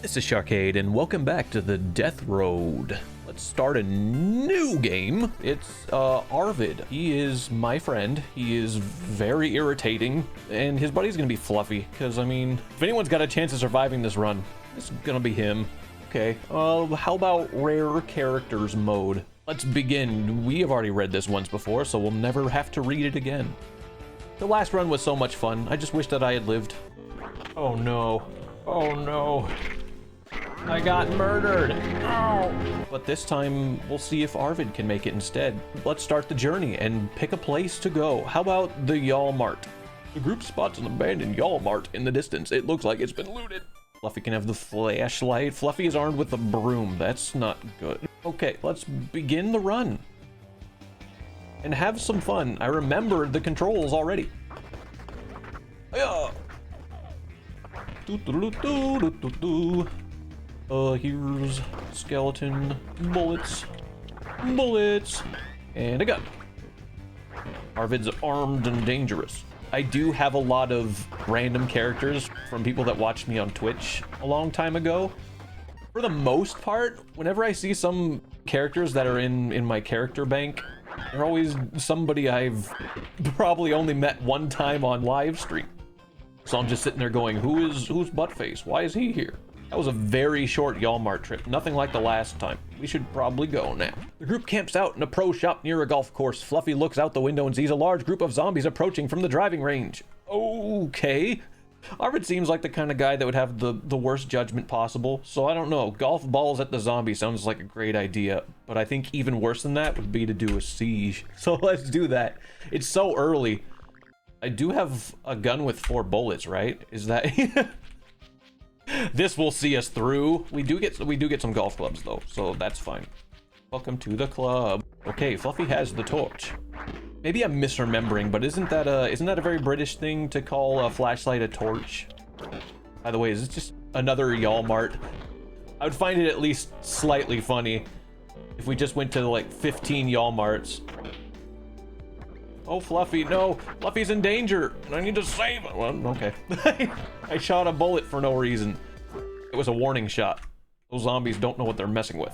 This is Sharkade, and welcome back to the Death Road. Let's start a new game. It's Arvid. He is my friend. He is very irritating, and his buddy's gonna be Fluffy, because, I mean, if anyone's got a chance of surviving this run, it's gonna be him. Okay, how about rare characters mode? Let's begin. We have already read this once before, so we'll never have to read it again. The last run was so much fun. I just wish that I had lived. Oh no. Oh no. I got murdered. Oh. But this time, we'll see if Arvid can make it instead. Let's start the journey and pick a place to go. How about the Y'all Mart? The group spots an abandoned Y'all Mart in the distance. It looks like it's been looted. Fluffy can have the flashlight. Fluffy is armed with the broom. That's not good. Okay, let's begin the run. And have some fun. I remembered the controls already. Here's skeleton, bullets, and a gun. Arvid's armed and dangerous. I do have a lot of random characters from people that watched me on Twitch a long time ago. For the most part, whenever I see some characters that are in my character bank, they're always somebody I've probably only met one time on live stream. So I'm just sitting there going, who's Buttface? Why is he here? That was a very short Y'all Mart trip, nothing like the last time. We should probably go now. The group camps out in a pro shop near a golf course. Fluffy looks out the window and sees a large group of zombies approaching from the driving range. Okay. Arvid seems like the kind of guy that would have the worst judgment possible, so I don't know. Golf balls at the zombie sounds like a great idea, but I think even worse than that would be to do a siege. So let's do that. It's so early. I do have a gun with 4 bullets, right? Is that... This will see us through. We do get some golf clubs though, so that's fine. Welcome to the club. Okay, Fluffy has the torch. Maybe I'm misremembering, but isn't that a very British thing to call a flashlight a torch? By the way, is this just another Y'all Mart? I would find it at least slightly funny if we just went to like 15 Y'all Marts. Oh, Fluffy, no. Fluffy's in danger, and I need to save him. Well, okay. I shot a bullet for no reason. It was a warning shot. Those zombies don't know what they're messing with.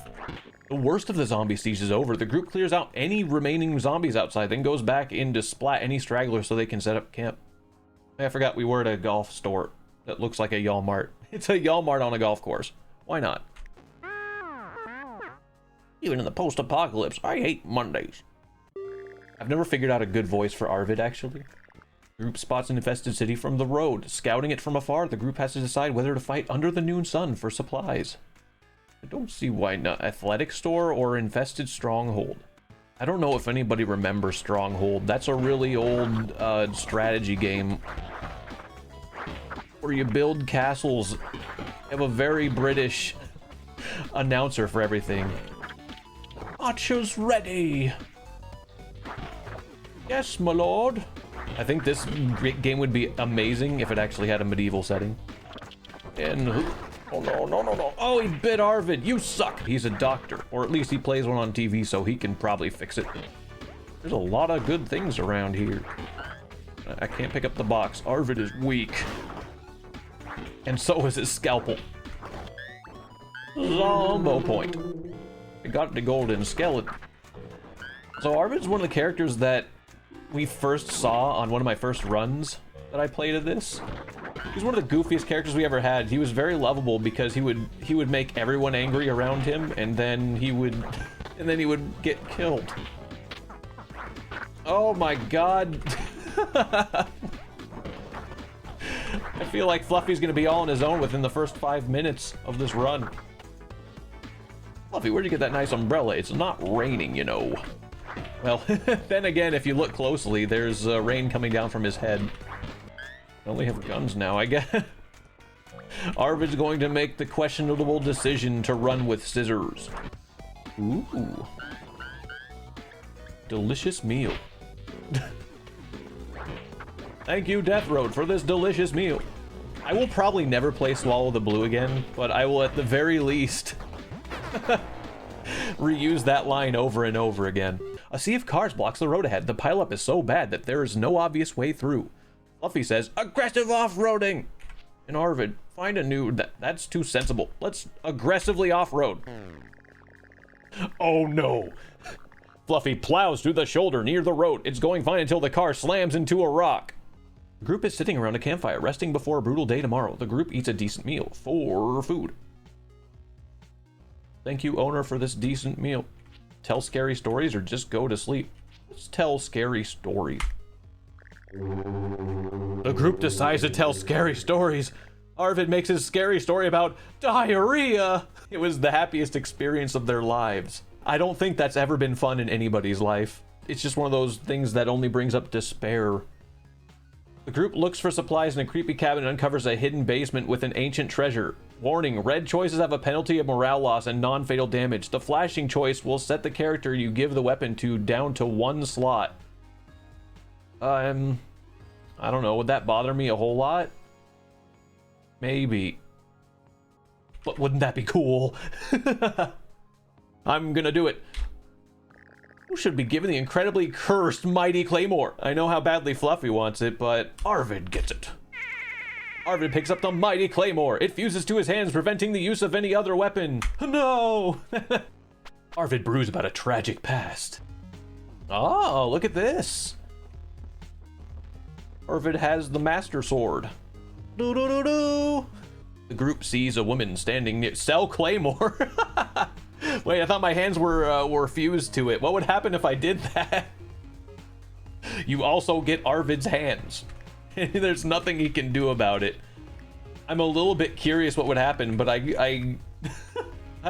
The worst of the zombie siege is over. The group clears out any remaining zombies outside, then goes back in to splat any stragglers so they can set up camp. I forgot we were at a golf store that looks like a Y'all Mart. It's a Y'all Mart on a golf course. Why not? Even in the post-apocalypse, I hate Mondays. I've never figured out a good voice for Arvid, actually. The group spots an infested city from the road. Scouting it from afar, the group has to decide whether to fight under the noon sun for supplies. I don't see why not. Athletic store or infested stronghold? I don't know if anybody remembers Stronghold. That's a really old strategy game where you build castles. You have a very British announcer for everything. Archers ready! Yes, my lord. I think this game would be amazing if it actually had a medieval setting. And oh no. Oh, he bit Arvid. You suck. He's a doctor, or at least he plays one on TV, so he can probably fix it. There's a lot of good things around here. I can't pick up the box. Arvid is weak. And so is his scalpel. Zombo point. I got the golden skeleton. So Arvid's one of the characters that we first saw on one of my first runs that I played of this. He's one of the goofiest characters we ever had. He was very lovable because he would make everyone angry around him, and then he would get killed. Oh my god. I feel like Fluffy's gonna be all on his own within the first 5 minutes of this run. Fluffy, where'd you get that nice umbrella? It's not raining, you know. Well, then again, if you look closely, there's rain coming down from his head. I only have guns now, I guess. Arvid's going to make the questionable decision to run with scissors. Ooh. Delicious meal. Thank you, Death Road, for this delicious meal. I will probably never play Swallow the Blue again, but I will at the very least reuse that line over and over again. A sea of cars blocks the road ahead. The pileup is so bad that there is no obvious way through. Fluffy says, aggressive off-roading! And Arvid, find a new... That's too sensible. Let's aggressively off-road. Oh no! Fluffy plows through the shoulder near the road. It's going fine until the car slams into a rock. The group is sitting around a campfire, resting before a brutal day tomorrow. The group eats a decent meal for food. Thank you, owner, for this decent meal. Tell scary stories or just go to sleep. Let's tell scary stories. The group decides to tell scary stories. Arvid makes his scary story about diarrhea. It was the happiest experience of their lives. I don't think that's ever been fun in anybody's life. It's just one of those things that only brings up despair. The group looks for supplies in a creepy cabin and uncovers a hidden basement with an ancient treasure. Warning, red choices have a penalty of morale loss and non-fatal damage. The flashing choice will set the character you give the weapon to down to 1 slot. I don't know, would that bother me a whole lot? Maybe. But wouldn't that be cool? I'm gonna do it. Who should be given the incredibly cursed mighty claymore? I know how badly Fluffy wants it, but Arvid gets it. Arvid picks up the mighty claymore. It fuses to his hands, preventing the use of any other weapon. No! Arvid brews about a tragic past. Oh, look at this. Arvid has the master sword. Do-do-do-do. The group sees a woman standing near... Sell claymore. Wait, I thought my hands were fused to it. What would happen if I did that? You also get Arvid's hands. There's nothing he can do about it. I'm a little bit curious what would happen, but I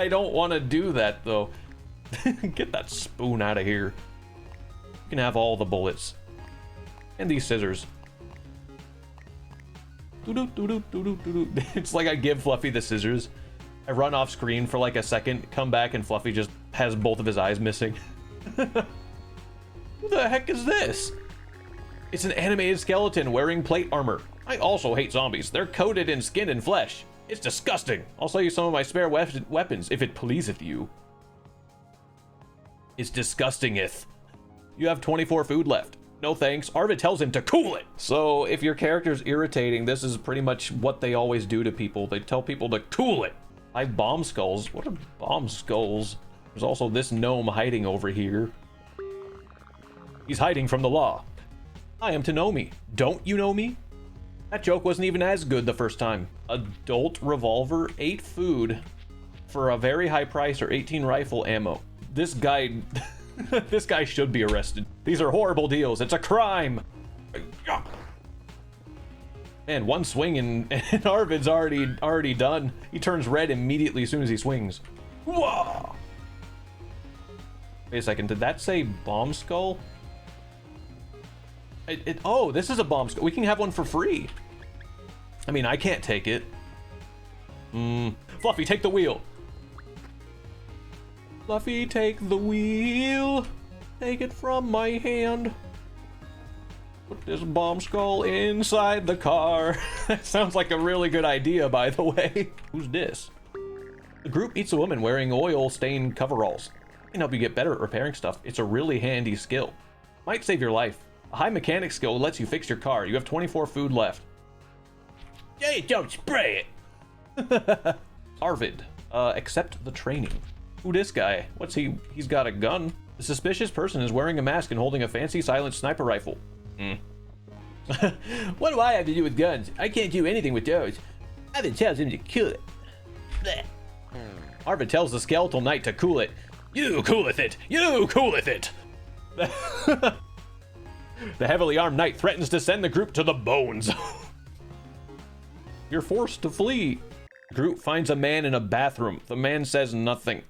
don't want to do that though. Get that spoon out of here. You can have all the bullets. And these scissors. It's like I give Fluffy the scissors. I run off screen for like a second, come back, and Fluffy just has both of his eyes missing. Who the heck is this? It's an animated skeleton wearing plate armor. I also hate zombies. They're coated in skin and flesh. It's disgusting. I'll sell you some of my spare weapons if it pleaseth you. It's disgustingeth. You have 24 food left. No thanks. Arvid tells him to cool it. So if your character's irritating, this is pretty much what they always do to people. They tell people to cool it. 5 bomb skulls. What are bomb skulls? There's also this gnome hiding over here. He's hiding from the law. I am to know me. Don't you know me? That joke wasn't even as good the first time. Adult revolver, 8 food for a very high price, or 18 rifle ammo. This guy, this guy should be arrested. These are horrible deals. It's a crime. Man, one swing and Arvid's already done. He turns red immediately as soon as he swings. Whoa! Wait a second, did that say bomb skull? Oh, this is a bomb skull. We can have one for free. I mean, I can't take it. Fluffy, take the wheel. Fluffy, take the wheel. Take it from my hand. Put this bomb skull inside the car. That sounds like a really good idea, by the way. Who's this? The group eats a woman wearing oil-stained coveralls. It can help you get better at repairing stuff. It's a really handy skill. Might save your life. A high mechanic skill lets you fix your car. You have 24 food left. Hey, don't spray it! Arvid, accept the training. Who this guy? What's he? He's got a gun. The suspicious person is wearing a mask and holding a fancy silent sniper rifle. What do I have to do with guns? I can't do anything with those. Arvid tells him to cool it. Blech. Arvid tells the skeletal knight to cool it. You cooleth it! You cooleth it! The heavily armed knight threatens to send the group to the bones. You're forced to flee. The group finds a man in a bathroom. The man says nothing.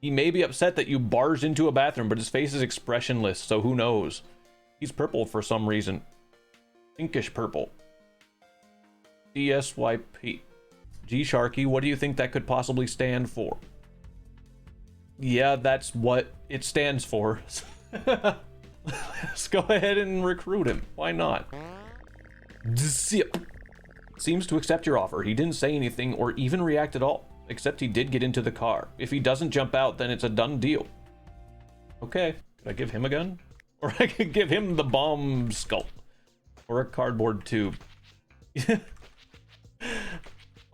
He may be upset that you barged into a bathroom, but his face is expressionless, so who knows? He's purple for some reason. Pinkish purple. DSYP. G-Sharky, what do you think that could possibly stand for? Yeah, that's what it stands for. Let's go ahead and recruit him. Why not? Zip. Seems to accept your offer. He didn't say anything or even react at all, except he did get into the car. If he doesn't jump out, then it's a done deal. Okay. Could I give him a gun? Or I could give him the bomb skull. Or a cardboard tube.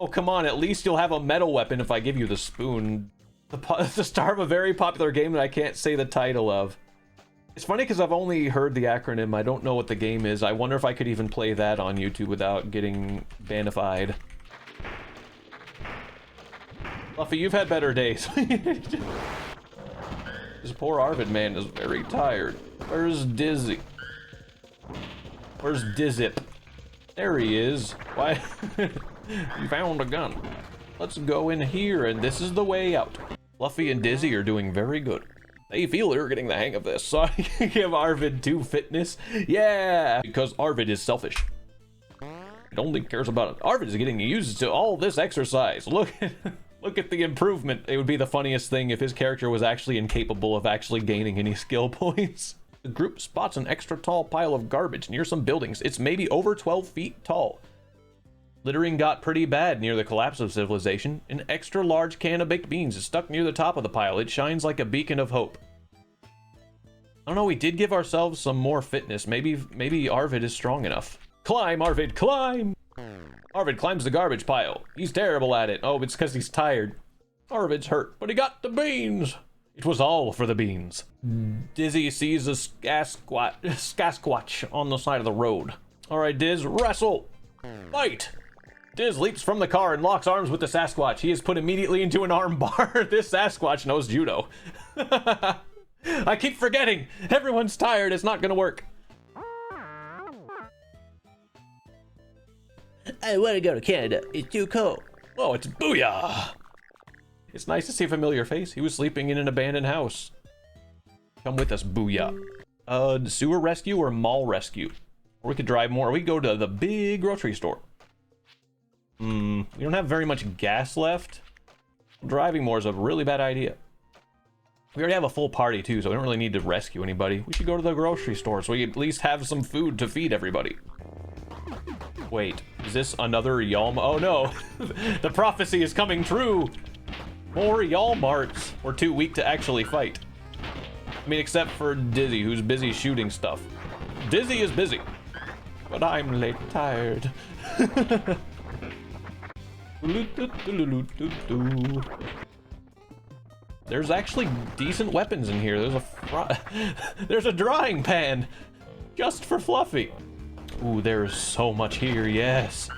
Oh, come on, at least you'll have a metal weapon if I give you the spoon. The star of a very popular game that I can't say the title of. It's funny because I've only heard the acronym. I don't know what the game is. I wonder if I could even play that on YouTube without getting banified. Fluffy, you've had better days. This poor Arvid man is very tired. Where's Dizzy? Where's Dizzip? There he is. Why? You found a gun. Let's go in here, and this is the way out. Fluffy and Dizzy are doing very good. They feel they're getting the hang of this, so I can give Arvid 2 fitness. Yeah! Because Arvid is selfish. It only cares about it. Arvid is getting used to all this exercise. Look at the improvement. It would be the funniest thing if his character was actually incapable of actually gaining any skill points. The group spots an extra tall pile of garbage near some buildings. It's maybe over 12 feet tall. Littering got pretty bad near the collapse of civilization. An extra large can of baked beans is stuck near the top of the pile. It shines like a beacon of hope. I don't know, we did give ourselves some more fitness. Maybe Arvid is strong enough. Climb, Arvid, climb! Arvid climbs the garbage pile. He's terrible at it. Oh, it's because he's tired. Arvid's hurt, but he got the beans. It was all for the beans. Dizzy sees a Sasquatch on the side of the road. All right, Diz, wrestle! Fight! Diz leaps from the car and locks arms with the Sasquatch. He is put immediately into an arm bar. This Sasquatch knows judo. I keep forgetting. Everyone's tired. It's not gonna work. I want to go to Canada. It's too cold. Oh, it's Booyah! It's nice to see a familiar face. He was sleeping in an abandoned house. Come with us, Booyah. Sewer rescue or mall rescue? Or we could drive more. We could go to the big grocery store. We don't have very much gas left. Driving more is a really bad idea. We already have a full party too, so we don't really need to rescue anybody. We should go to the grocery store so we at least have some food to feed everybody. Wait, is this another Yalm? Oh no, the prophecy is coming true. More Yalmarts. We're too weak to actually fight. I mean, except for Dizzy, who's busy shooting stuff. Dizzy is busy, but I'm late tired. There's actually decent weapons in here. There's a drying pan just for Fluffy. Ooh, there's so much here, yes.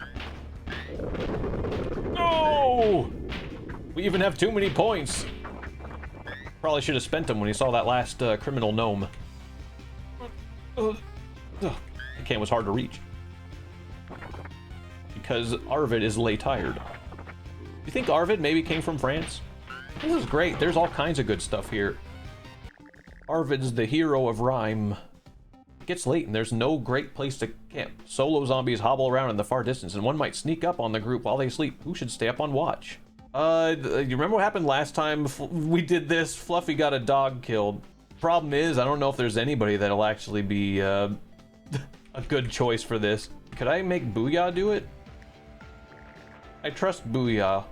No! We even have too many points. Probably should have spent them when he saw that last criminal gnome. The can was hard to reach. Because Arvid is lay tired. You think Arvid maybe came from France? This is great. There's all kinds of good stuff here. Arvid's the hero of rhyme. It gets late and there's no great place to camp. Solo zombies hobble around in the far distance and one might sneak up on the group while they sleep. Who should stay up on watch? You remember what happened last time we did this? Fluffy got a dog killed. Problem is, I don't know if there's anybody that'll actually be a good choice for this. Could I make Booyah do it? I trust Booyah.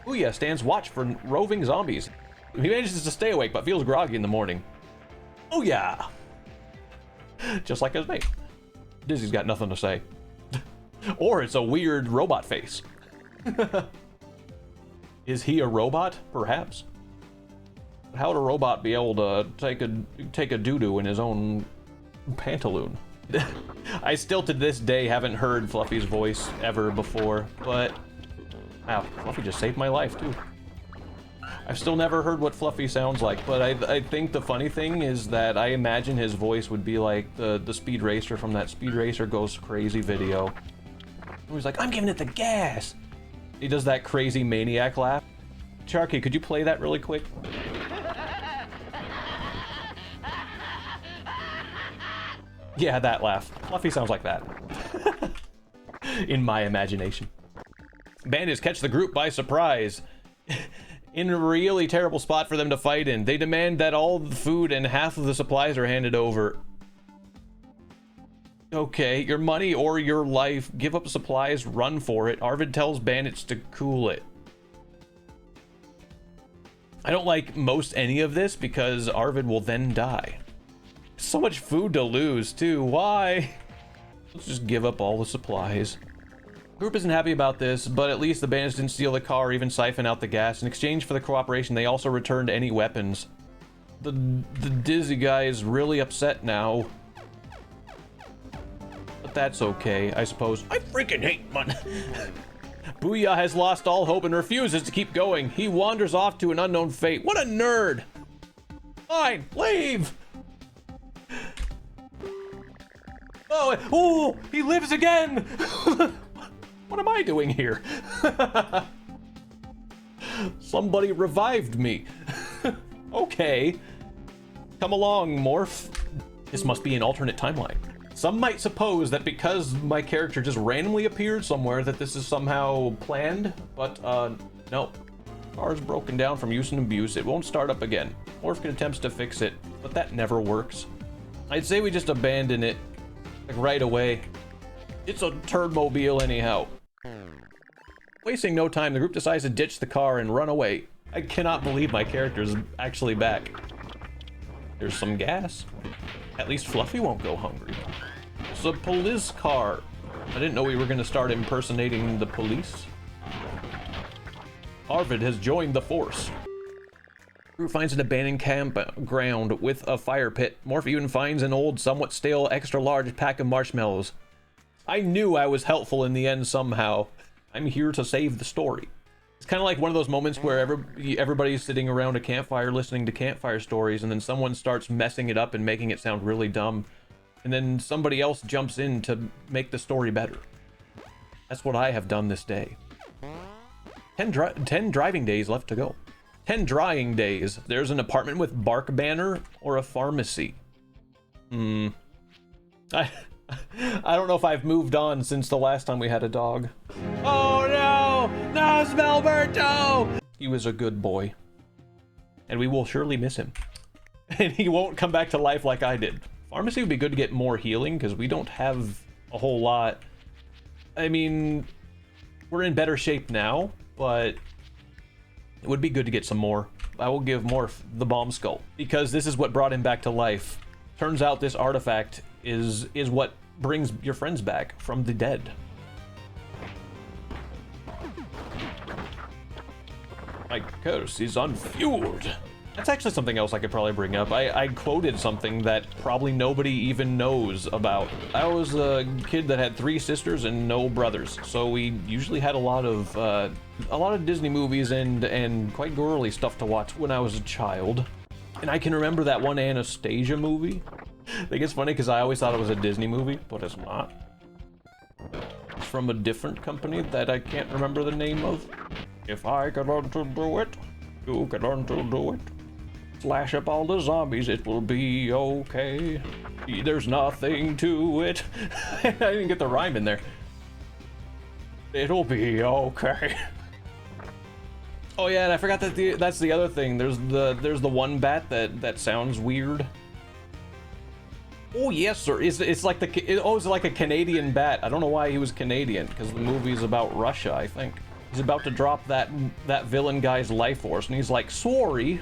Booyah stands watch for roving zombies. He manages to stay awake but feels groggy in the morning. Booyah! Just like his name. Dizzy's got nothing to say. Or it's a weird robot face. Is he a robot? Perhaps. But how would a robot be able to take a doo-doo in his own pantaloon? I still to this day haven't heard Fluffy's voice ever before, but wow, Fluffy just saved my life too. I've still never heard what Fluffy sounds like, but I think the funny thing is that I imagine his voice would be like the Speed Racer from that Speed Racer Goes Crazy video. He's like, I'm giving it the gas. He does that crazy maniac laugh. Sharky, could you play that really quick? Yeah, that laugh. Fluffy sounds like that. In my imagination. Bandits catch the group by surprise. In a really terrible spot for them to fight in. They demand that all the food and half of the supplies are handed over. Okay, your money or your life. Give up supplies, run for it. Arvid tells bandits to cool it. I don't like most any of this because Arvid will then die. So much food to lose too. Why? Let's just give up all the supplies. Group isn't happy about this, but at least the bandits didn't steal the car or even siphon out the gas. In exchange for the cooperation, they also returned any weapons. The dizzy guy is really upset now. But that's okay, I suppose. I freaking hate money. Booyah has lost all hope and refuses to keep going. He wanders off to an unknown fate. What a nerd! Fine, leave! Oh, he lives again! What am I doing here? Somebody revived me. Okay. Come along, Morph. This must be an alternate timeline. Some might suppose that because my character just randomly appeared somewhere that this is somehow planned, but no. Car's broken down from use and abuse. It won't start up again. Morph attempts to fix it, but that never works. I'd say we just abandon it, like right away. It's a turdmobile anyhow. Wasting no time, the group decides to ditch the car and run away. I cannot believe my character's actually back. There's some gas. At least Fluffy won't go hungry. It's a police car. I didn't know we were going to start impersonating the police. Arvid has joined the force. Group finds an abandoned campground with a fire pit. Morph even finds an old, somewhat stale, extra-large pack of marshmallows. I knew I was helpful in the end somehow. I'm here to save the story. It's kind of like one of those moments where everybody's sitting around a campfire listening to campfire stories, and then someone starts messing it up and making it sound really dumb. And then somebody else jumps in to make the story better. That's what I have done this day. 10 driving days left to go. 10 drying days. There's an apartment with bark banner or a pharmacy. I don't know if I've moved on since the last time we had a dog. Oh no! No, Smelberto! He was a good boy. And we will surely miss him. And he won't come back to life like I did. Pharmacy would be good to get more healing, because we don't have a whole lot. I mean, we're in better shape now, but it would be good to get some more. I will give Morph the bomb skull, because this is what brought him back to life. Turns out this artifact is what brings your friends back from the dead. My curse is unfueled. That's actually something else I could probably bring up. I quoted something that probably nobody even knows about. I was a kid that had 3 sisters and no brothers, so we usually had a lot of Disney movies and quite girly stuff to watch when I was a child. And I can remember that one Anastasia movie. I think it's funny because I always thought it was a Disney movie, but it's not. It's from a different company that I can't remember the name of. If I could learn to do it, you could learn to do it. Slash up all the zombies, it will be okay. There's nothing to it. I didn't get the rhyme in there. It'll be okay. Oh yeah, and I forgot that that's the other thing. There's the one bat that sounds weird. Oh yes, sir. It's like it's like a Canadian bat. I don't know why he was Canadian, because the movie's about Russia, I think. He's about to drop that villain guy's life force, and he's like, sorry.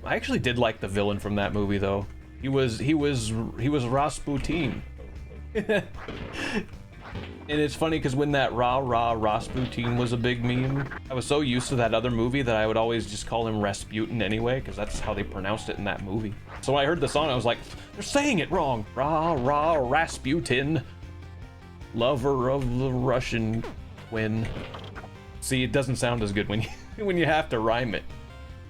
I actually did like the villain from that movie though. He was Rasputin. And it's funny because when that Rasputin was a big meme, I was so used to that other movie that I would always just call him Rasputin anyway, because that's how they pronounced it in that movie. So when I heard the song, I was like, they're saying it wrong. Rasputin, lover of the Russian queen. See, it doesn't sound as good when you have to rhyme it.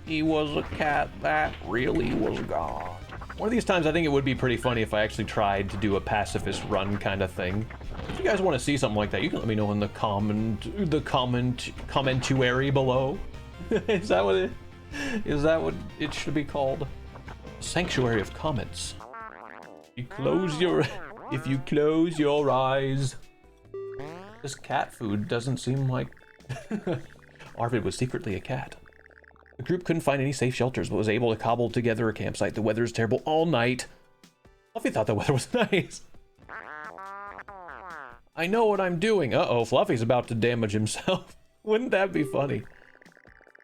He was a cat that really was God. One of these times, I think it would be pretty funny if I actually tried to do a pacifist run kind of thing. If you guys want to see something like that, you can let me know in the commentary below. Is that what it should be called? Sanctuary of comments. If you close your eyes. This cat food doesn't seem like Arvid was secretly a cat. The group couldn't find any safe shelters, but was able to cobble together a campsite. The weather is terrible all night. Fluffy thought the weather was nice. I know what I'm doing. Uh-oh, Fluffy's about to damage himself. Wouldn't that be funny?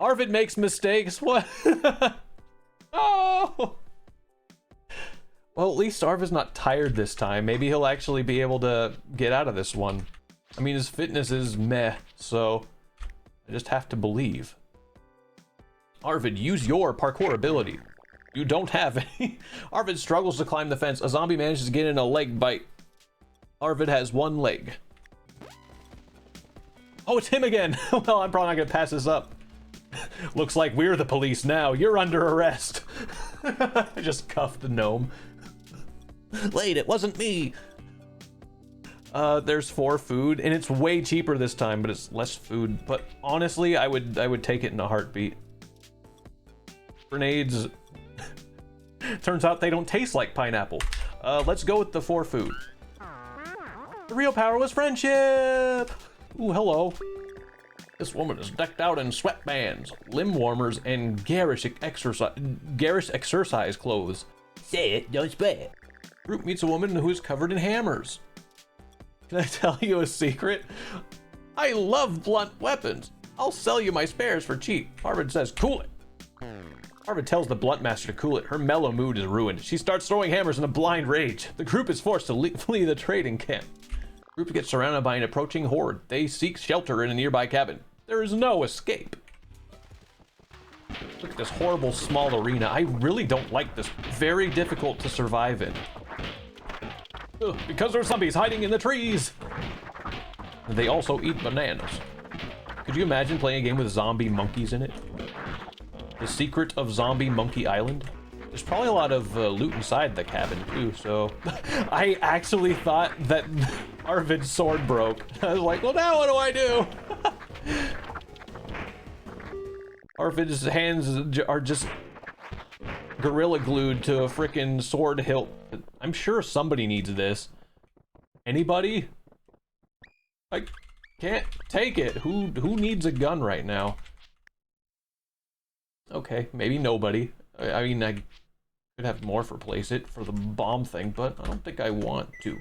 Arvid makes mistakes. What? Oh! Well, at least Arvid's not tired this time. Maybe he'll actually be able to get out of this one. I mean, his fitness is meh, so I just have to believe. Arvid, use your parkour ability. You don't have any. Arvid struggles to climb the fence. A zombie manages to get in a leg bite. Arvid has one leg. Oh, it's him again. Well, I'm probably not gonna pass this up. Looks like we're the police now. You're under arrest. I just cuffed the gnome. Wait, it wasn't me. There's 4 food, and it's way cheaper this time, but it's less food. But honestly, I would take it in a heartbeat. Grenades. Turns out they don't taste like pineapple. Let's go with the 4 food. The real power was friendship. Ooh, hello. This woman is decked out in sweatbands, limb warmers, and garish exercise clothes. Say it, don't spray it. Group meets a woman who is covered in hammers. Can I tell you a secret? I love blunt weapons. I'll sell you my spares for cheap. Arvid says, cool it. Arvid tells the blunt master to cool it. Her mellow mood is ruined. She starts throwing hammers in a blind rage. The group is forced to flee the trading camp. The group gets surrounded by an approaching horde. They seek shelter in a nearby cabin. There is no escape. Look at this horrible small arena. I really don't like this. Very difficult to survive in. Ugh, because there's zombies hiding in the trees. They also eat bananas. Could you imagine playing a game with zombie monkeys in it? The Secret of Zombie Monkey Island? There's probably a lot of loot inside the cabin too, so... I actually thought that Arvid's sword broke. I was like, well, now what do I do? Arvid's hands are just gorilla glued to a frickin' sword hilt. I'm sure somebody needs this. Anybody? I can't take it. Who needs a gun right now? Okay, maybe nobody. I mean, I could have more for place it for the bomb thing, but I don't think I want to.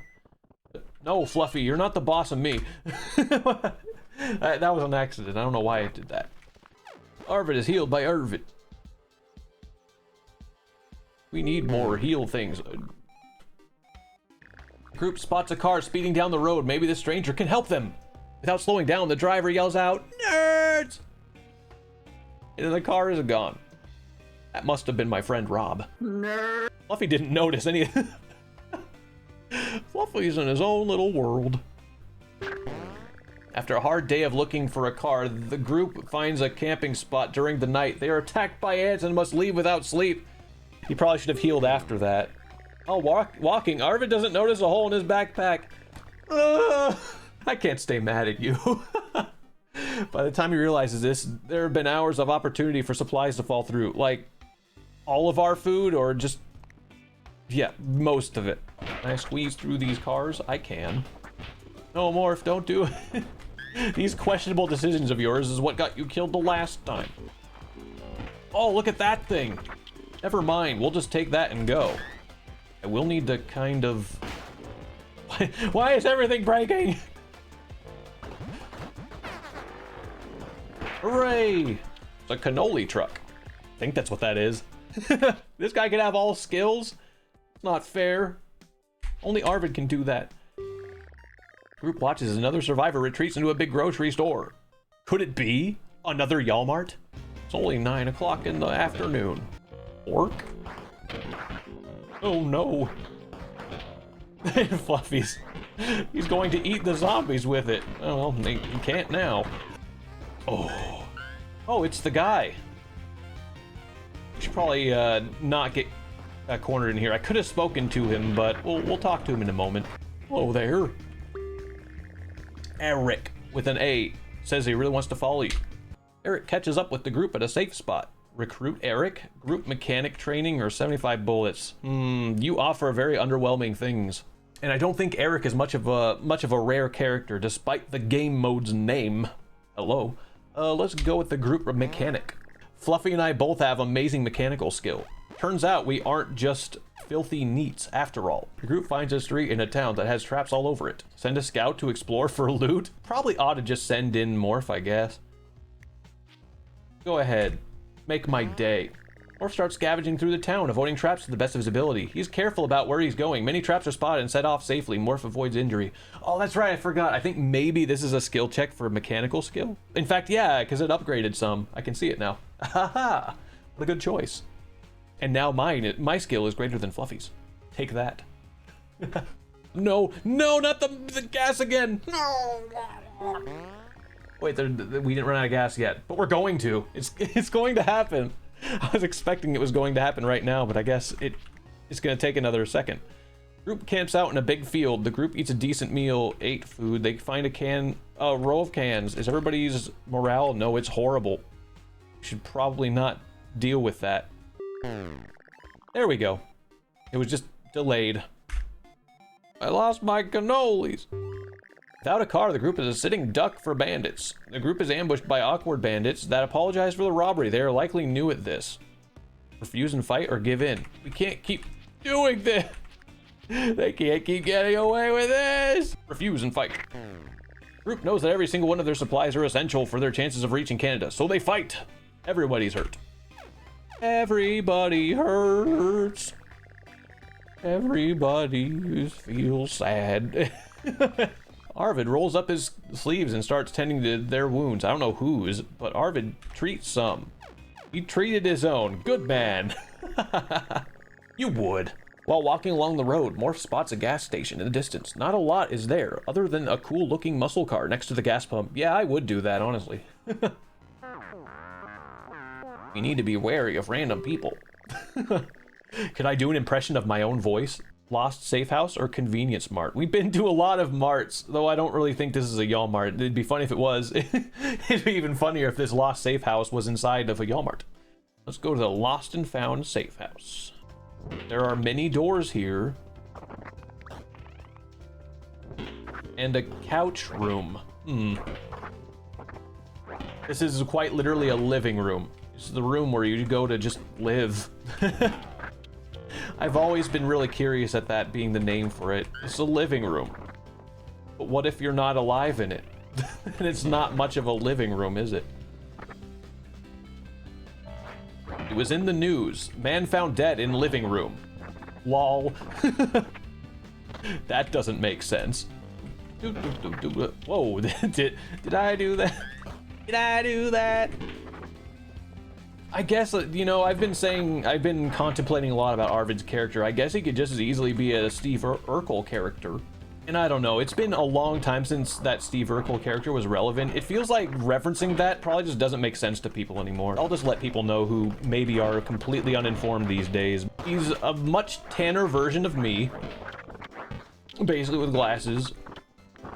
No, Fluffy, you're not the boss of me. That was an accident. I don't know why I did that. Arvid is healed by Arvid. We need more heal things. Group spots a car speeding down the road. Maybe the stranger can help them. Without slowing down, the driver yells out, "Nerds!" And the car is gone. That must have been my friend Rob. Nerd. Fluffy didn't notice any. Fluffy's in his own little world. After a hard day of looking for a car, the group finds a camping spot during the night. They are attacked by ants and must leave without sleep. He probably should have healed after that. Oh, walking. Arvid doesn't notice a hole in his backpack. I can't stay mad at you. By the time he realizes this, there have been hours of opportunity for supplies to fall through. Like, all of our food, or just... yeah, most of it. Can I squeeze through these cars? I can. No, Morph, don't do it. These questionable decisions of yours is what got you killed the last time. Oh, look at that thing. Never mind, we'll just take that and go. I will need to kind of... Why is everything breaking? Hooray! It's a cannoli truck. I think that's what that is. This guy can have all skills? It's not fair. Only Arvid can do that. Group watches as another survivor retreats into a big grocery store. Could it be another Walmart? It's only 9 o'clock in the afternoon. Orc? Oh no. Fluffy's. He's going to eat the zombies with it. Oh, well, he can't now. Oh. Oh, it's the guy. We should probably not get cornered in here. I could have spoken to him, but we'll talk to him in a moment. Hello there. Eric, with an A, says he really wants to follow you. Eric catches up with the group at a safe spot. Recruit Eric, group mechanic training, or 75 bullets. You offer very underwhelming things. And I don't think Eric is much of a rare character, despite the game mode's name. Hello. Let's go with the group mechanic. Fluffy and I both have amazing mechanical skill. Turns out we aren't just filthy neats after all. The group finds a street in a town that has traps all over it. Send a scout to explore for loot? Probably ought to just send in Morph, I guess. Go ahead. Make my day. Morph starts scavenging through the town, avoiding traps to the best of his ability. He's careful about where he's going. Many traps are spotted and set off safely. Morph avoids injury. Oh, that's right, I forgot. I think maybe this is a skill check for mechanical skill. In fact, yeah, because it upgraded some. I can see it now. Haha! What a good choice. And now my skill is greater than Fluffy's. Take that. No, not the gas again. No. Wait, we didn't run out of gas yet, but we're going to. It's going to happen. I was expecting it was going to happen right now, but I guess it's going to take another second. Group camps out in a big field. The group eats a decent meal, ate food. They find a row of cans. Is everybody's morale? No, it's horrible. We should probably not deal with that. There we go. It was just delayed. I lost my cannolis. Without a car, the group is a sitting duck for bandits. The group is ambushed by awkward bandits that apologize for the robbery. They are likely new at this. Refuse and fight or give in. We can't keep doing this. They can't keep getting away with this. Refuse and fight. The group knows that every single one of their supplies are essential for their chances of reaching Canada, so they fight. Everybody's hurt. Everybody hurts. Everybody feels sad. Arvid rolls up his sleeves and starts tending to their wounds. I don't know whose, but Arvid treats some. He treated his own. Good man. You would. While walking along the road, Morph spots a gas station in the distance. Not a lot is there, other than a cool-looking muscle car next to the gas pump. Yeah, I would do that, honestly. We need to be wary of random people. Could I do an impression of my own voice? Lost Safe House or Convenience Mart? We've been to a lot of marts, though I don't really think this is a Y'all Mart. It'd be funny if it was. It'd be even funnier if this Lost Safe House was inside of a Y'all Mart. Let's go to the Lost and Found Safe House. There are many doors here. And a couch room. This is quite literally a living room. This is the room where you go to just live. I've always been really curious at that being the name for it. It's a living room. But what if you're not alive in it? And it's not much of a living room, is it? It was in the news. Man found dead in living room. Lol. That doesn't make sense. Whoa, did I do that? Did I do that? I guess, you know, I've been contemplating a lot about Arvid's character. I guess he could just as easily be a Steve Urkel character. And I don't know, it's been a long time since that Steve Urkel character was relevant. It feels like referencing that probably just doesn't make sense to people anymore. I'll just let people know who maybe are completely uninformed these days. He's a much tanner version of me, basically with glasses.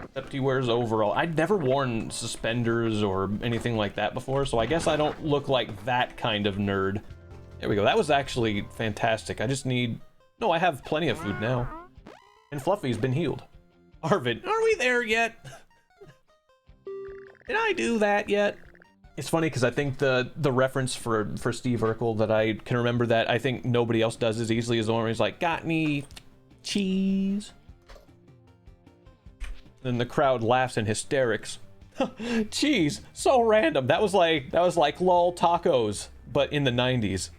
Except he wears overall. I'd never worn suspenders or anything like that before, so I guess I don't look like that kind of nerd. There we go. That was actually fantastic. I just need... No, I have plenty of food now. And Fluffy's been healed. Arvid, are we there yet? Did I do that yet? It's funny because I think the reference for Steve Urkel that I can remember that I think nobody else does as easily as the one where he's like, got any cheese? Then the crowd laughs in hysterics. Cheese, so random. That was like lol tacos, but in the 90s.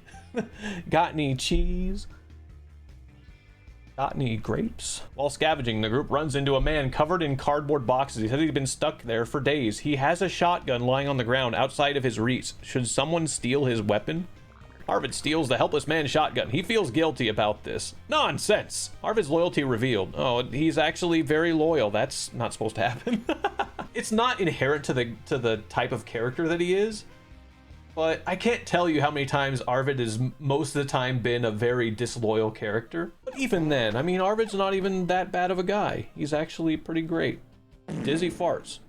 Got any cheese? Got any grapes? While scavenging, the group runs into a man covered in cardboard boxes. He said he'd been stuck there for days. He has a shotgun lying on the ground outside of his reach. Should someone steal his weapon? Arvid steals the helpless man's shotgun. He feels guilty about this. Nonsense! Arvid's loyalty revealed. Oh, he's actually very loyal. That's not supposed to happen. It's not inherent to the type of character that he is, but I can't tell you how many times Arvid has most of the time been a very disloyal character. But even then, I mean, Arvid's not even that bad of a guy. He's actually pretty great. Dizzy farts.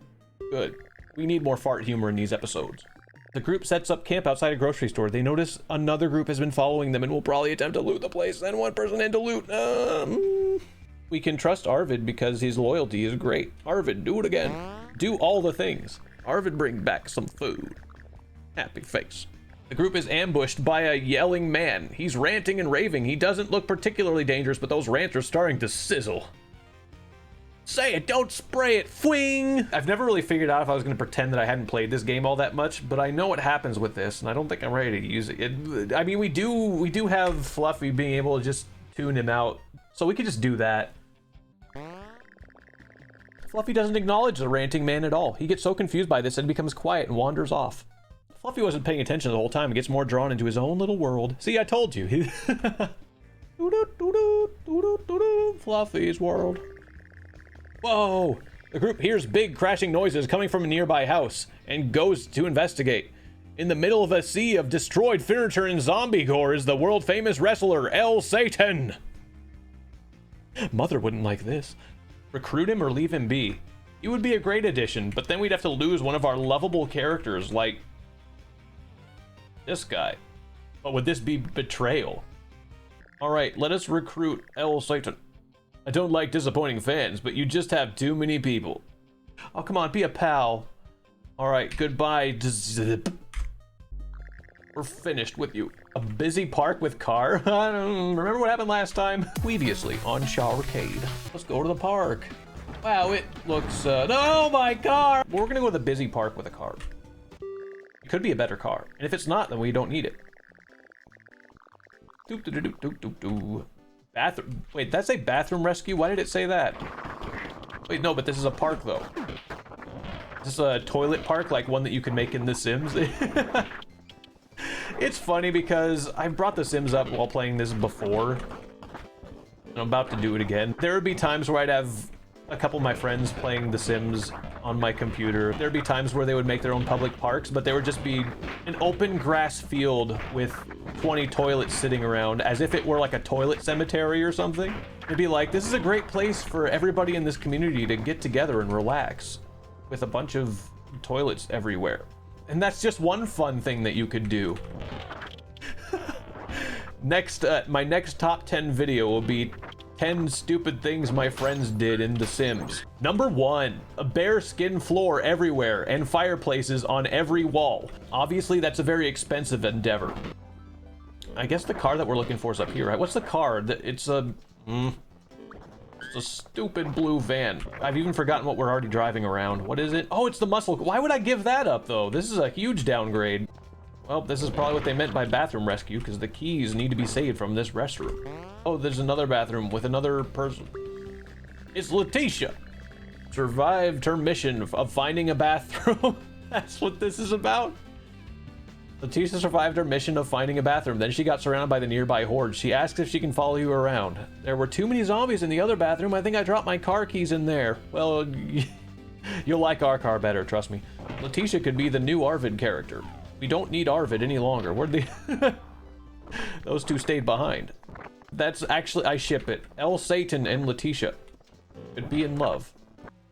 Good. We need more fart humor in these episodes. The group sets up camp outside a grocery store. They notice another group has been following them and will probably attempt to loot the place. Send one person in to loot. We can trust Arvid because his loyalty is great. Arvid, do it again. Do all the things. Arvid, bring back some food. Happy face. The group is ambushed by a yelling man. He's ranting and raving. He doesn't look particularly dangerous, but those rants are starting to sizzle. Say it, don't spray it, fwing! I've never really figured out if I was going to pretend that I hadn't played this game all that much, but I know what happens with this, and I don't think I'm ready to use it. I mean, we do have Fluffy being able to just tune him out, so we could just do that. Fluffy doesn't acknowledge the ranting man at all. He gets so confused by this and becomes quiet and wanders off. Fluffy wasn't paying attention the whole time and gets more drawn into his own little world. See, I told you. Fluffy's world. Whoa! The group hears big crashing noises coming from a nearby house and goes to investigate. In the middle of a sea of destroyed furniture and zombie gore is the world-famous wrestler El Satan. Mother wouldn't like this. Recruit him or leave him be. He would be a great addition, but then we'd have to lose one of our lovable characters like this guy. But would this be betrayal? Alright, let us recruit El Satan. I don't like disappointing fans, but you just have too many people. Oh, come on, be a pal. Alright, goodbye. We're finished with you. A busy park with car? I don't remember what happened last time. Previously on Showercade. Let's go to the park. Wow, it looks, oh my car! We're gonna go to the busy park with a car. It could be a better car. And if it's not, then we don't need it. Doop doop doop doop doop doop. Bathroom. Wait, that's a bathroom rescue? Why did it say that? Wait, no, but this is a park though. Is this a toilet park like one that you can make in The Sims? It's funny because I've brought The Sims up while playing this before. And I'm about to do it again. There would be times where I'd have a couple of my friends playing The Sims on my computer. There'd be times where they would make their own public parks, but there would just be an open grass field with 20 toilets sitting around as if it were like a toilet cemetery or something. It'd be like, this is a great place for everybody in this community to get together and relax with a bunch of toilets everywhere. And that's just one fun thing that you could do. Next, my next top 10 video will be 10 stupid things my friends did in The Sims. Number 1, a bare skin floor everywhere and fireplaces on every wall. Obviously, that's a very expensive endeavor. I guess the car that we're looking for is up here, right? What's the car? It's a stupid blue van. I've even forgotten what we're already driving around. What is it? Oh, it's the muscle. Why would I give that up, though? This is a huge downgrade. Well, this is probably what they meant by bathroom rescue, because the keys need to be saved from this restroom. Oh, there's another bathroom with another person. It's Letitia. Survived her mission of finding a bathroom. That's what this is about. Letitia survived her mission of finding a bathroom. Then she got surrounded by the nearby horde. She asks if she can follow you around. There were too many zombies in the other bathroom. I think I dropped my car keys in there. Well, you'll like our car better, trust me. Letitia could be the new Arvid character. We don't need Arvid any longer. Where'd the... Those two stayed behind. That's actually... I ship it. El Satan and Letitia could be in love.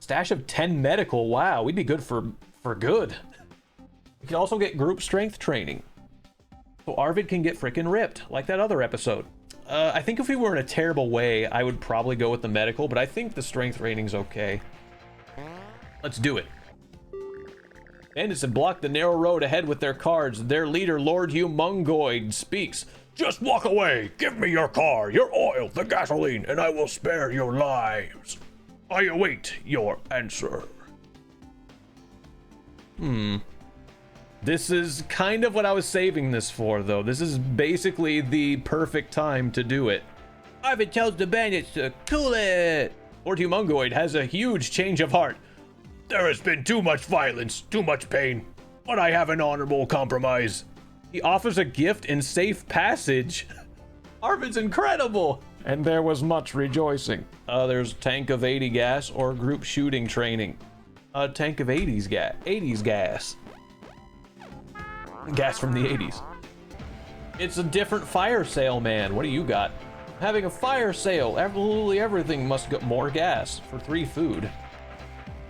Stash of 10 medical. Wow, we'd be good for good. We can also get group strength training. So Arvid can get freaking ripped, like that other episode. I think if we were in a terrible way, I would probably go with the medical, but I think the strength rating's okay. Let's do it. Bandits have blocked the narrow road ahead with their cards. Their leader, Lord Humongoid, speaks. Just walk away. Give me your car, your oil, the gasoline, and I will spare your lives. I await your answer. This is kind of what I was saving this for, though. This is basically the perfect time to do it. Arvid tells the bandits to cool it. Lord Humongoid has a huge change of heart. There has been too much violence, too much pain, but I have an honorable compromise. He offers a gift in safe passage. Arvid's incredible. And there was much rejoicing. There's tank of 80 gas or group shooting training. A tank of 80s gas. 80s gas. Gas from the 80s. It's a different fire sale, man. What do you got? Having a fire sale. Absolutely everything must get more gas for 3 food.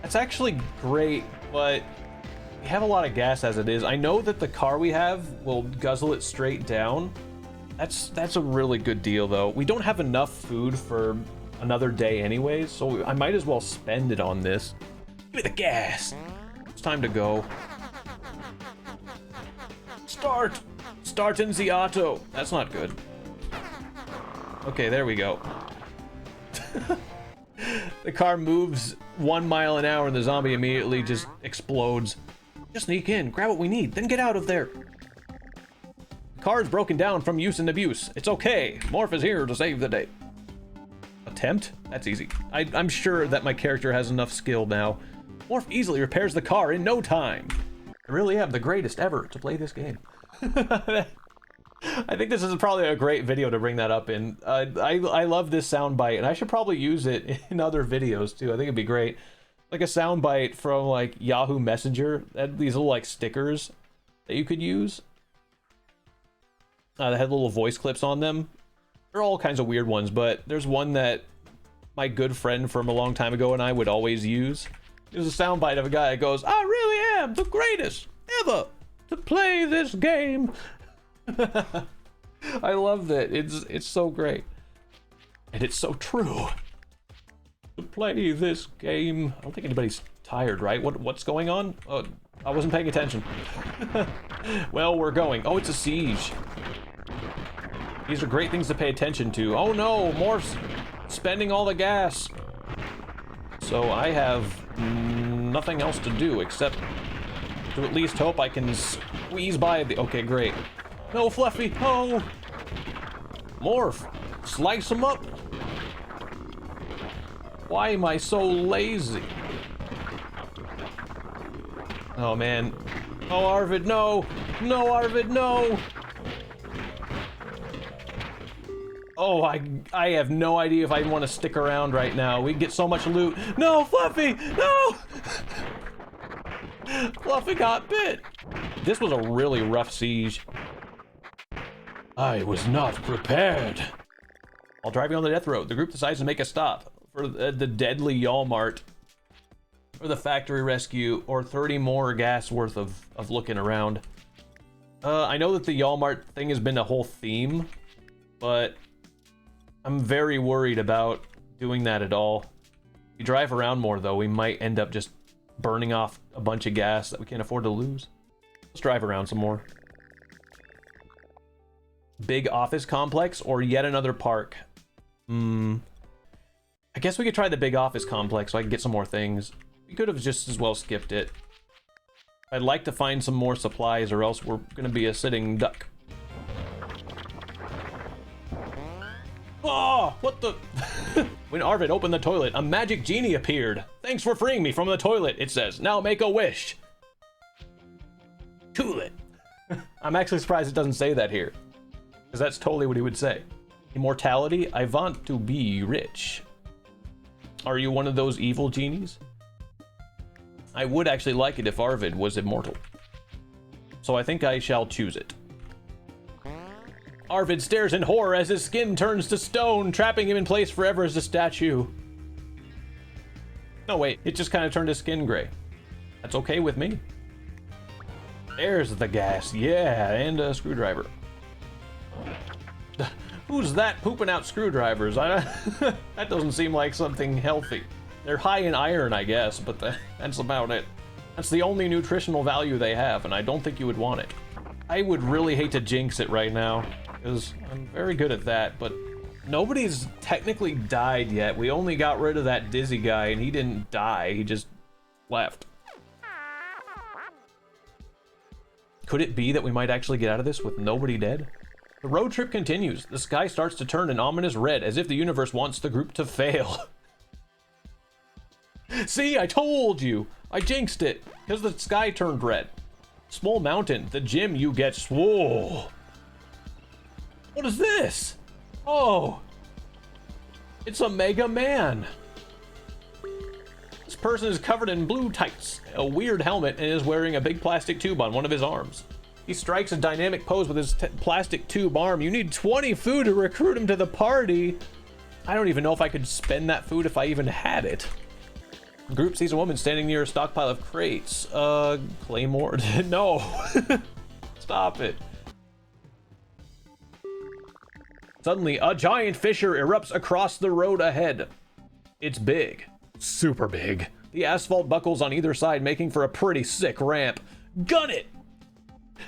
That's actually great, but we have a lot of gas as it is. I know that the car we have will guzzle it straight down. That's a really good deal, though. We don't have enough food for another day anyways, so I might as well spend it on this. Give me the gas. It's time to go. Start in the auto. That's not good. Okay, there we go. The car moves 1 mile an hour and the zombie immediately just explodes. Just sneak in, grab what we need, then get out of there. The car is broken down from use and abuse. It's okay. Morph is here to save the day. Attempt? That's easy. I'm sure that my character has enough skill now. Morph easily repairs the car in no time. I really am the greatest ever to play this game. I think this is probably a great video to bring that up in. I love this soundbite, and I should probably use it in other videos too. I think it'd be great. Like a soundbite from like Yahoo Messenger. That had these little like stickers that you could use. That had little voice clips on them. There are all kinds of weird ones, but there's one that my good friend from a long time ago and I would always use. It was a soundbite of a guy that goes, "I really am the greatest ever to play this game." I love that. It's so great. And it's so true. To play this game. I don't think anybody's tired, right? What's going on? I wasn't paying attention. Well, we're going. Oh, it's a siege. These are great things to pay attention to. Oh no, Morph's spending all the gas. So I have nothing else to do except to at least hope I can squeeze by the... Okay, great. No, Fluffy, no! Morph, slice him up. Why am I so lazy? Oh, man. Oh, Arvid, no! No, Arvid, no! Oh, I have no idea if I want to stick around right now. We get so much loot. No, Fluffy! No! Fluffy got bit. This was a really rough siege. I was not prepared. While driving on the death road, the group decides to make a stop for the deadly Walmart, or the factory rescue, or 30 more gas worth of looking around. I know that the Walmart thing has been a whole theme, but I'm very worried about doing that at all. If we drive around more, though, we might end up just burning off a bunch of gas that we can't afford to lose. Let's drive around some more. Big office complex or yet another park? I guess we could try the big office complex so I can get some more things. We could have just as well skipped it. I'd like to find some more supplies or else we're gonna be a sitting duck. Oh, what the? When Arvid opened the toilet, a magic genie appeared. Thanks for freeing me from the toilet, it says. Now make a wish. Cool it. I'm actually surprised it doesn't say that here, because that's totally what he would say. Immortality, I want to be rich. Are you one of those evil genies? I would actually like it if Arvid was immortal. So I think I shall choose it. Arvid stares in horror as his skin turns to stone, trapping him in place forever as a statue. No, wait, it just kind of turned his skin gray. That's okay with me. There's the gas, yeah, and a screwdriver. Who's that pooping out screwdrivers? That doesn't seem like something healthy. They're high in iron, I guess, but that's about it. That's the only nutritional value they have, and I don't think you would want it. I would really hate to jinx it right now, because I'm very good at that, but nobody's technically died yet. We only got rid of that dizzy guy, and he didn't die, he just left. Could it be that we might actually get out of this with nobody dead? The road trip continues. The sky starts to turn an ominous red, as if the universe wants the group to fail. See, I told you! I jinxed it, because the sky turned red. Small Mountain, the gym you get swole. What is this? Oh! It's a Mega Man! This person is covered in blue tights, a weird helmet, and is wearing a big plastic tube on one of his arms. He strikes a dynamic pose with his plastic tube arm. You need 20 food to recruit him to the party. I don't even know if I could spend that food if I even had it. The group sees a woman standing near a stockpile of crates. Claymore? No. Stop it. Suddenly, a giant fissure erupts across the road ahead. It's big. Super big. The asphalt buckles on either side, making for a pretty sick ramp. Gun it!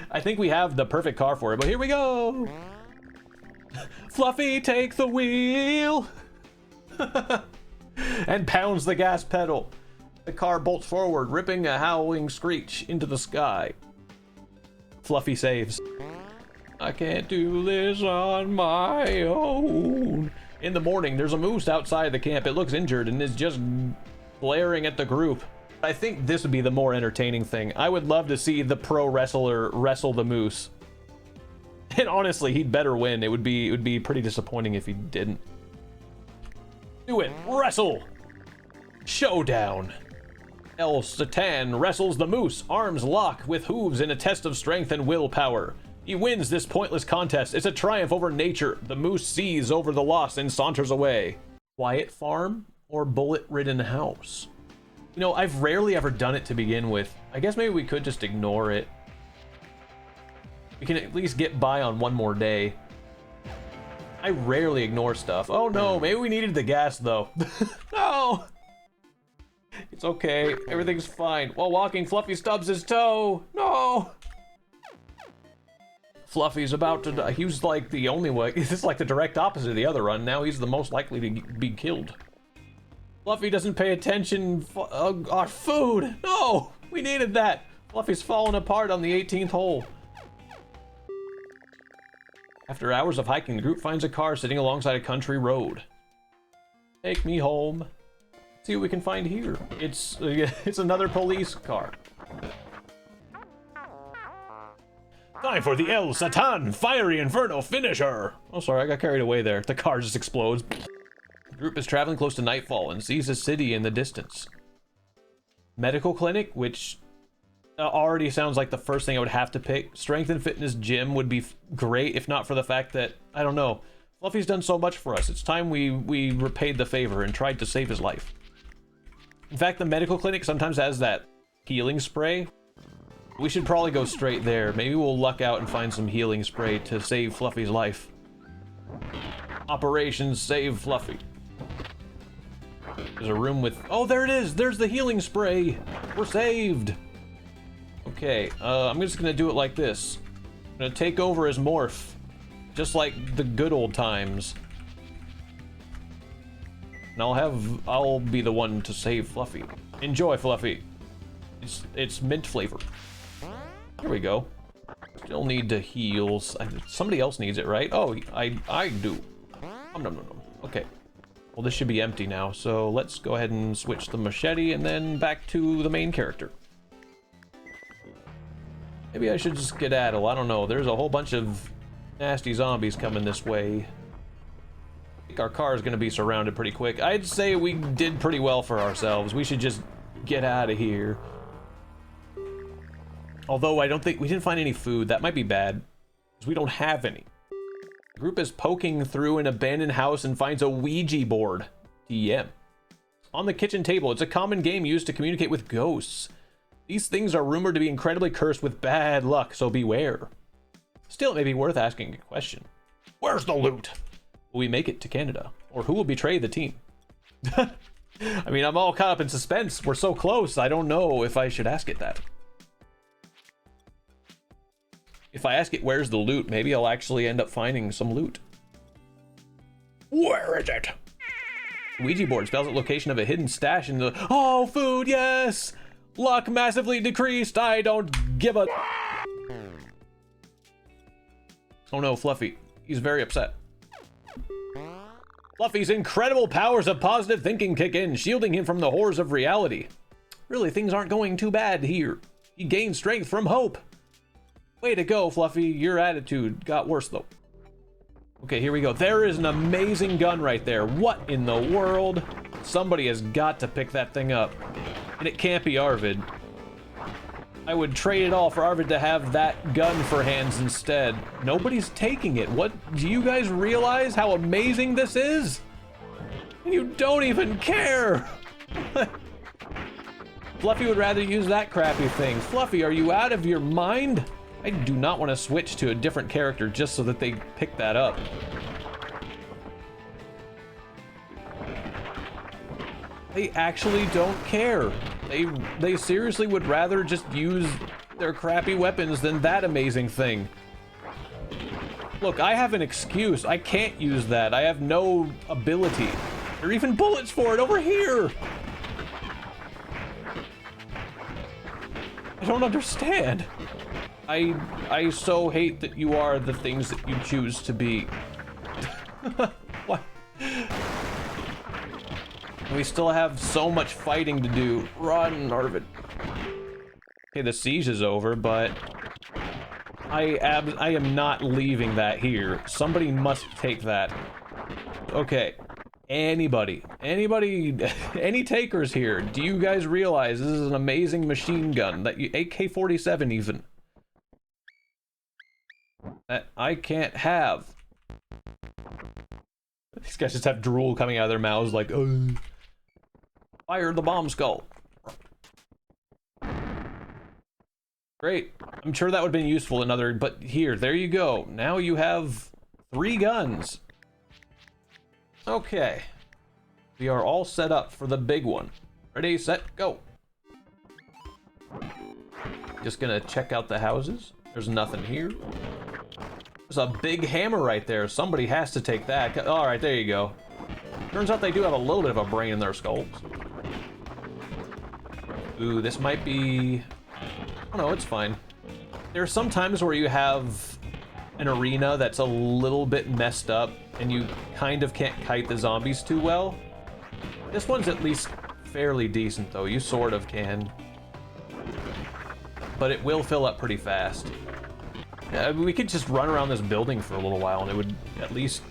I think we have the perfect car for it, but here we go! and pounds the gas pedal. The car bolts forward, ripping a howling screech into the sky. Fluffy saves. I can't do this on my own. In the morning, there's a moose outside the camp. It looks injured and is just glaring at the group. I think this would be the more entertaining thing. I would love to see the pro wrestler wrestle the moose. And honestly, he'd better win. It would be pretty disappointing if he didn't. Do it. Wrestle. Showdown. El Satan wrestles the moose, arms lock with hooves in a test of strength and willpower. He wins this pointless contest. It's a triumph over nature. The moose sees over the loss and saunters away. Quiet farm or bullet-ridden house? You know, I've rarely ever done it to begin with. I guess maybe we could just ignore it. We can at least get by on one more day. I rarely ignore stuff. Oh no, maybe we needed the gas though. No! It's okay, everything's fine. While walking, Fluffy stubs his toe. No! Fluffy's about to die. He was like the only way. This is like the direct opposite of the other run. Now he's the most likely to be killed. Fluffy doesn't pay attention. Our food! No! We needed that! Fluffy's falling apart on the 18th hole. After hours of hiking, the group finds a car sitting alongside a country road. Take me home. See what we can find here. It's another police car. Time for the El Satan Fiery Inferno finisher! Oh, sorry, I got carried away there. The car just explodes. The group is traveling close to nightfall and sees a city in the distance. Medical clinic, which already sounds like the first thing I would have to pick. Strength and fitness gym would be great, if not for the fact that, I don't know, Fluffy's done so much for us. It's time we repaid the favor and tried to save his life. In fact, the medical clinic sometimes has that healing spray. We should probably go straight there. Maybe we'll luck out and find some healing spray to save Fluffy's life. Operation Save Fluffy. There's a room with... Oh, there it is! There's the healing spray! We're saved! Okay, I'm just gonna do it like this. I'm gonna take over as Morph. Just like the good old times. And I'll be the one to save Fluffy. Enjoy, Fluffy. It's mint flavor. Here we go. Still need to heal. Somebody else needs it, right? Oh, I do. Okay. Well, this should be empty now, so let's go ahead and switch the machete and then back to the main character. Maybe I should just skedaddle. I don't know. There's a whole bunch of nasty zombies coming this way. I think our car is going to be surrounded pretty quick. I'd say we did pretty well for ourselves. We should just get out of here. Although I don't think we didn't find any food. That might be bad, because we don't have any. The group is poking through an abandoned house and finds a Ouija board. TM. On the kitchen table, it's a common game used to communicate with ghosts. These things are rumored to be incredibly cursed with bad luck, so beware. Still, it may be worth asking a question. Where's the loot? Will we make it to Canada? Or who will betray the team? I mean, I'm all caught up in suspense. We're so close, I don't know if I should ask it that. If I ask it where's the loot, maybe I'll actually end up finding some loot. Where is it? Ouija board spells out location of a hidden stash in the... Oh, food, yes! Luck massively decreased, I don't give a... Oh no, Fluffy. He's very upset. Fluffy's incredible powers of positive thinking kick in, shielding him from the horrors of reality. Really, things aren't going too bad here. He gained strength from hope. Way to go, Fluffy. Your attitude got worse, though. Okay, here we go. There is an amazing gun right there. What in the world? Somebody has got to pick that thing up. And it can't be Arvid. I would trade it all for Arvid to have that gun for hands instead. Nobody's taking it. What? Do you guys realize how amazing this is? You don't even care. Fluffy would rather use that crappy thing. Fluffy, are you out of your mind? I do not want to switch to a different character just so that they pick that up. They actually don't care. They seriously would rather just use their crappy weapons than that amazing thing. Look, I have an excuse. I can't use that. I have no ability. There are even bullets for it over here! I don't understand. I so hate that you are the things that you choose to be. What? We still have so much fighting to do. Run, Arvid. Okay, the siege is over, but I am not leaving that here. Somebody must take that. Okay. Anybody, any takers here? Do you guys realize this is an amazing machine gun that you AK-47 even that I can't have? These guys just have drool coming out of their mouths like, fire the bomb skull. Great. I'm sure that would have been useful in other, but here, there you go. Now you have 3 guns. Okay. We are all set up for the big one. Ready, set, go. Just gonna check out the houses. There's nothing here. There's a big hammer right there. Somebody has to take that. All right, there you go. Turns out they do have a little bit of a brain in their skulls. Ooh, this might be... Oh no, it's fine. There are some times where you have an arena that's a little bit messed up and you kind of can't kite the zombies too well. This one's at least fairly decent though, you sort of can. But it will fill up pretty fast. We could just run around this building for a little while and it would at least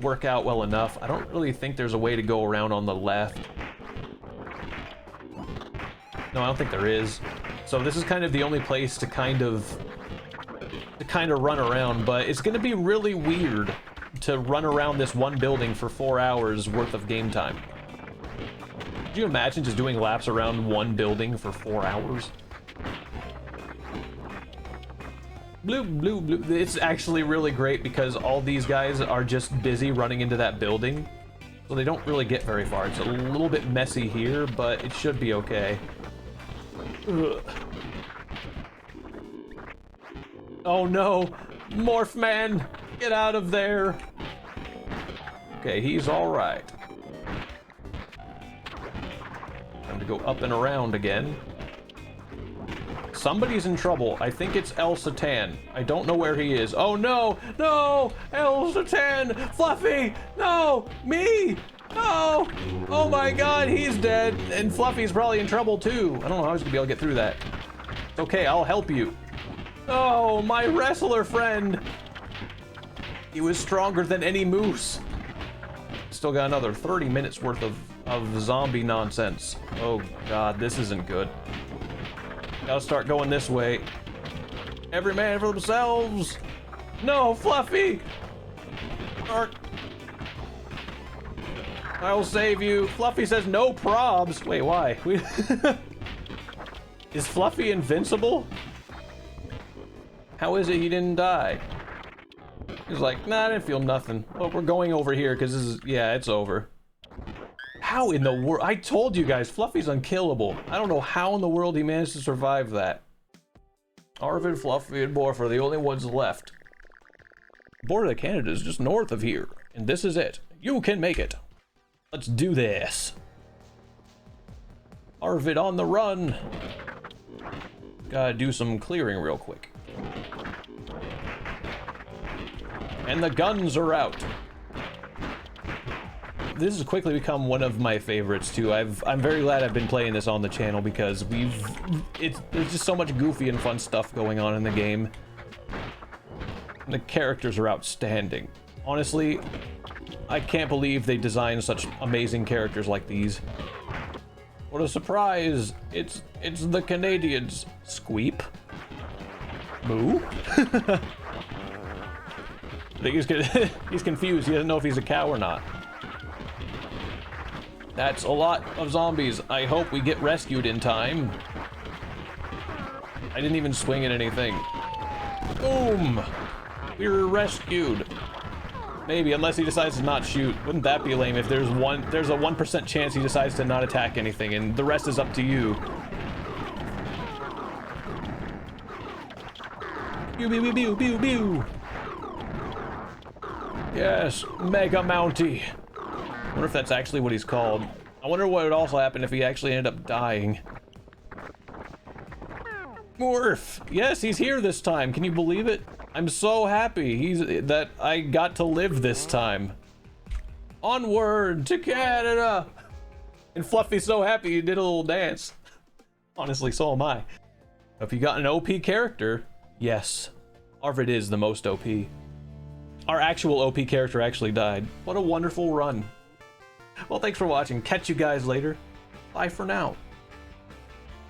work out well enough. I don't really think there's a way to go around on the left. No, I don't think there is. So this is kind of the only place to kind of run around, but it's gonna be really weird to run around this one building for 4 hours worth of game time. Could you imagine just doing laps around one building for 4 hours? Blue, blue, blue. It's actually really great because all these guys are just busy running into that building, so they don't really get very far. It's a little bit messy here, but it should be okay. Ugh. Oh no! Morph Man! Get out of there! Okay, he's alright. Time to go up and around again. Somebody's in trouble. I think it's El Satan. I don't know where he is. Oh no! No! El Satan! Fluffy! No! Me! No! Oh my god, he's dead! And Fluffy's probably in trouble too. I don't know how he's gonna be able to get through that. It's okay, I'll help you. Oh, my wrestler friend! He was stronger than any moose. Still got another 30 minutes worth of zombie nonsense. Oh god, this isn't good. Gotta start going this way. Every man for themselves! No, Fluffy! I'll save you. Fluffy says no probs. Wait, why? Is Fluffy invincible? How is it he didn't die? He's like, nah, I didn't feel nothing. Oh, we're going over here because this is, yeah, it's over. How in the world? I told you guys, Fluffy's unkillable. I don't know how in the world he managed to survive that. Arvid, Fluffy, and Morph are the only ones left. The border of Canada is just north of here, and this is it. You can make it. Let's do this. Arvid on the run. Gotta do some clearing real quick. And the guns are out. This has quickly become one of my favorites too. I'm very glad I've been playing this on the channel because there's just so much goofy and fun stuff going on in the game. And the characters are outstanding. Honestly, I can't believe they designed such amazing characters like these. What a surprise! It's the Canadians. Squeep. Moo? I think he's confused. He doesn't know if he's a cow or not. That's a lot of zombies. I hope we get rescued in time. I didn't even swing at anything. Boom! We were rescued. Maybe, unless he decides to not shoot. Wouldn't that be lame if there's a 1% chance he decides to not attack anything and the rest is up to you. Pew pew pew pew pew pew. Yes, Mega Mountie. wonder if that's actually what he's called. I wonder what would also happen if he actually ended up dying. Morph! Yes, he's here this time. Can you believe it? I'm so happy that I got to live this time. Onward to Canada! And Fluffy's so happy he did a little dance. Honestly, so am I. If you got an OP character, yes, Arvid is the most OP. Our actual OP character actually died. What a wonderful run. Well, thanks for watching. Catch you guys later. Bye for now.